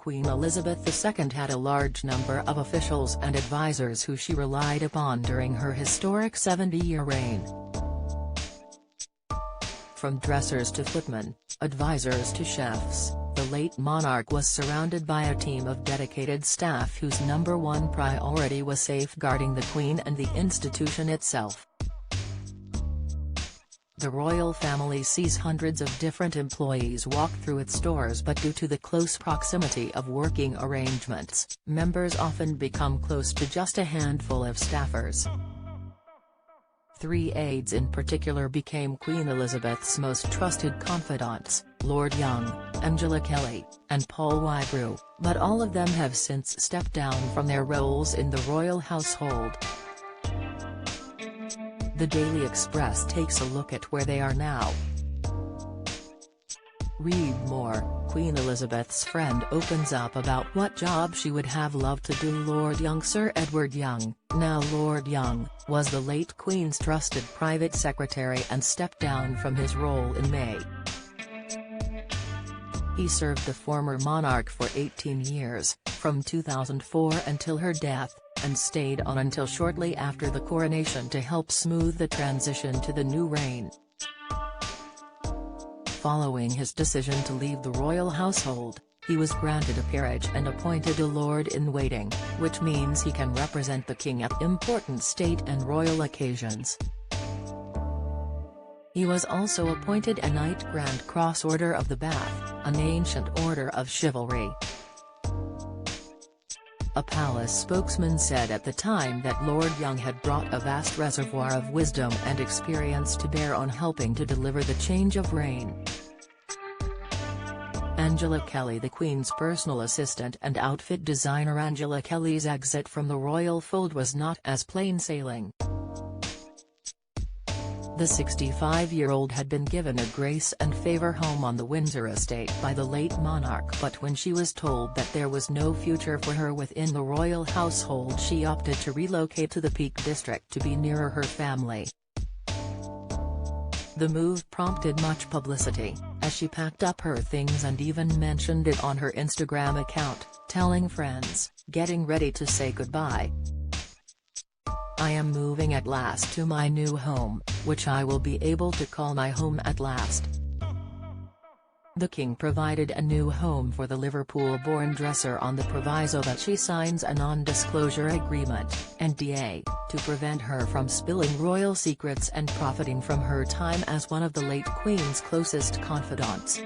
Queen Elizabeth II had a large number of officials and advisors who she relied upon during her historic 70-year reign. From dressers to footmen, advisors to chefs, the late monarch was surrounded by a team of dedicated staff whose number one priority was safeguarding the Queen and the institution itself. The royal family sees hundreds of different employees walk through its doors, but due to the close proximity of working arrangements, members often become close to just a handful of staffers. 3 aides in particular became Queen Elizabeth's most trusted confidants, Lord Young, Angela Kelly, and Paul Wybrew, but all of them have since stepped down from their roles in the royal household. The Daily Express takes a look at where they are now. Read more. Queen Elizabeth's friend opens up about what job she would have loved to do. Lord Young, Sir Edward Young, now Lord Young, was the late Queen's trusted private secretary and stepped down from his role in May. He served the former monarch for 18 years, from 2004 until her death, and stayed on until shortly after the coronation to help smooth the transition to the new reign. Following his decision to leave the royal household, he was granted a peerage and appointed a Lord-in-Waiting, which means he can represent the king at important state and royal occasions. He was also appointed a Knight Grand Cross Order of the Bath, an ancient order of chivalry. A palace spokesman said at the time that Lord Young had brought a vast reservoir of wisdom and experience to bear on helping to deliver the change of reign. Angela Kelly, the Queen's personal assistant and outfit designer. Angela Kelly's exit from the royal fold was not as plain sailing. The 65-year-old had been given a grace and favour home on the Windsor estate by the late monarch, but when she was told that there was no future for her within the royal household, she opted to relocate to the Peak District to be nearer her family. The move prompted much publicity, as she packed up her things and even mentioned it on her Instagram account, telling friends, "Getting ready to say goodbye. I am moving at last to my new home, which I will be able to call my home at last." The King provided a new home for the Liverpool-born dresser on the proviso that she signs a non-disclosure agreement (NDA), to prevent her from spilling royal secrets and profiting from her time as one of the late Queen's closest confidants.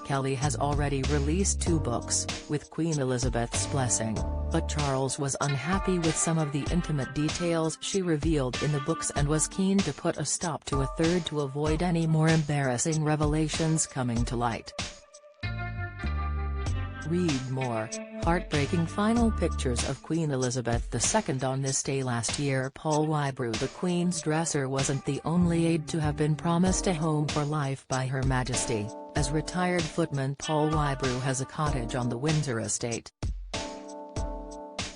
Kelly has already released 2 books, with Queen Elizabeth's blessing, but Charles was unhappy with some of the intimate details she revealed in the books and was keen to put a stop to a third to avoid any more embarrassing revelations coming to light. Read more. Heartbreaking final pictures of Queen Elizabeth II on this day last year. Paul Wybrew, the Queen's dresser, wasn't the only aide to have been promised a home for life by Her Majesty, as retired footman Paul Wybrew has a cottage on the Windsor estate.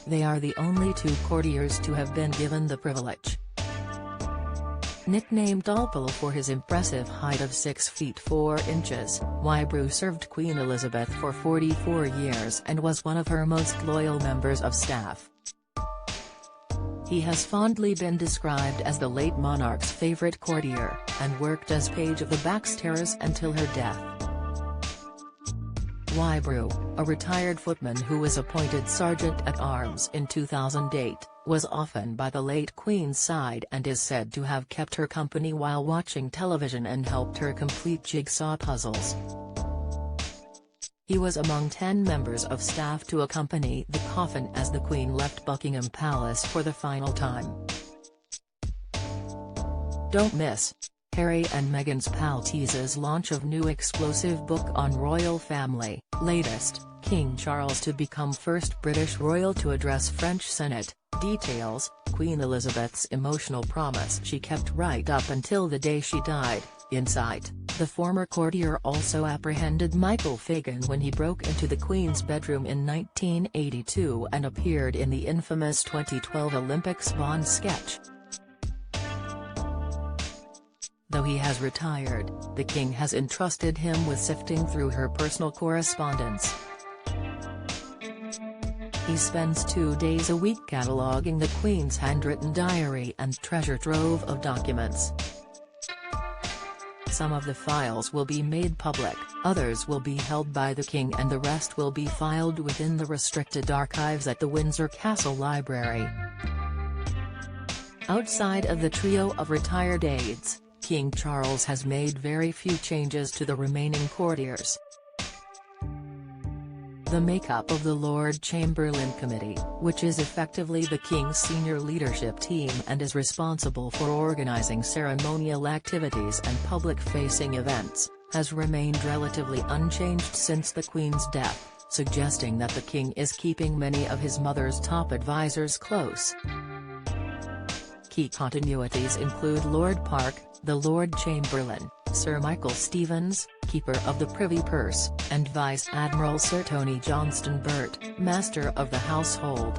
They are the only 2 courtiers to have been given the privilege. Nicknamed Dalpole for his impressive height of 6 feet 4 inches, Wybrew served Queen Elizabeth for 44 years and was one of her most loyal members of staff. He has fondly been described as the late monarch's favourite courtier, and worked as page of the Backstairs until her death. Wybrew, a retired footman who was appointed Sergeant-at-Arms in 2008, was often by the late Queen's side and is said to have kept her company while watching television and helped her complete jigsaw puzzles. He was among 10 members of staff to accompany the coffin as the Queen left Buckingham Palace for the final time. Don't miss Harry and Meghan's pal teases launch of new explosive book on royal family. Latest, King Charles to become first British royal to address French Senate. Details, Queen Elizabeth's emotional promise she kept right up until the day she died. Insight, the former courtier also apprehended Michael Fagan when he broke into the Queen's bedroom in 1982 and appeared in the infamous 2012 Olympics Bond sketch. Though he has retired, the king has entrusted him with sifting through her personal correspondence. He spends 2 days a week cataloguing the Queen's handwritten diary and treasure trove of documents. Some of the files will be made public, others will be held by the King, and the rest will be filed within the restricted archives at the Windsor Castle Library. Outside of the trio of retired aides, King Charles has made very few changes to the remaining courtiers. The makeup of the Lord Chamberlain Committee, which is effectively the King's senior leadership team and is responsible for organising ceremonial activities and public-facing events, has remained relatively unchanged since the Queen's death, suggesting that the King is keeping many of his mother's top advisers close. Key continuities include Lord Park, the Lord Chamberlain, Sir Michael Stevens, Keeper of the Privy Purse, and Vice Admiral Sir Tony Johnston Burt, Master of the Household.